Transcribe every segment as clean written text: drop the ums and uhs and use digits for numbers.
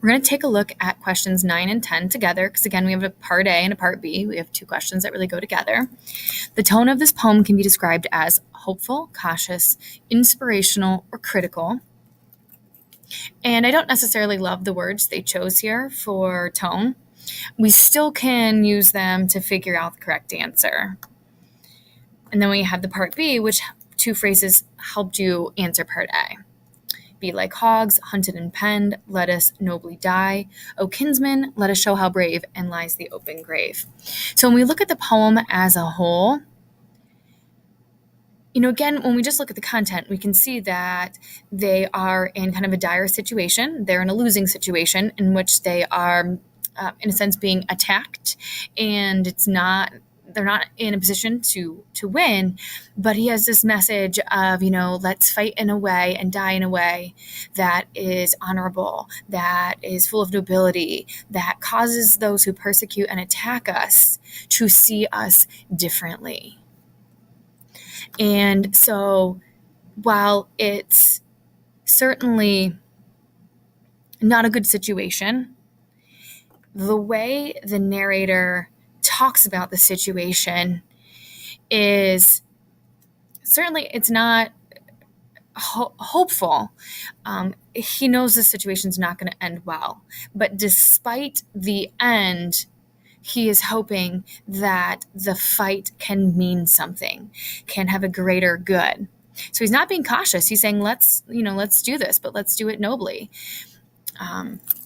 We're going to take a look at questions 9 and 10 together because, again, we have a part A and a part B. We have two questions that really go together. The tone of this poem can be described as hopeful, cautious, inspirational, or critical. And I don't necessarily love the words they chose here for tone. We still can use them to figure out the correct answer. And then we have the part B, which two phrases helped you answer part A. Be like hogs, hunted and penned, let us nobly die. O kinsman, let us show how brave, and lies the open grave. So when we look at the poem as a whole, again, when we just look at the content, we can see that they are in kind of a dire situation. They're in a losing situation in which they are, in a sense, being attacked, and they're not in a position to win, but he has this message of, let's fight in a way and die in a way that is honorable, that is full of nobility, that causes those who persecute and attack us to see us differently. And so while it's certainly not a good situation, the way the narrator talks about the situation is certainly, it's not hopeful. He knows the situation's not going to end well, but despite the end, he is hoping that the fight can mean something, can have a greater good. So he's not being cautious. He's saying, let's do this, but let's do it nobly.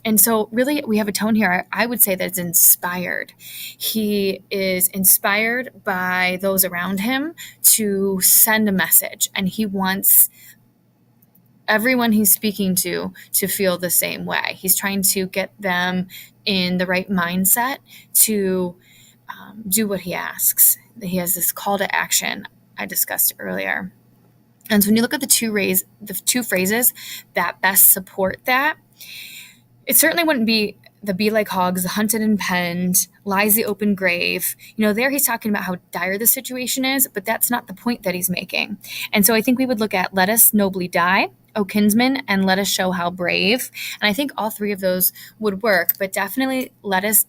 And so really we have a tone here, I would say, that's inspired. He is inspired by those around him to send a message, and he wants everyone he's speaking to feel the same way. He's trying to get them in the right mindset to do what he asks. He has this call to action I discussed earlier. And so when you look at the two phrases that best support that, it certainly wouldn't be the be like hogs, the hunted and penned, lies the open grave. There he's talking about how dire the situation is, but that's not the point that he's making. And so I think we would look at let us nobly die, O kinsman, and let us show how brave. And I think all three of those would work, but definitely let us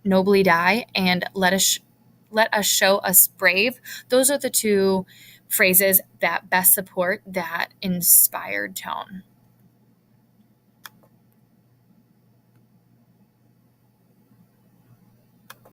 nobly die and let us show us brave. Those are the two phrases that best support that inspired tone.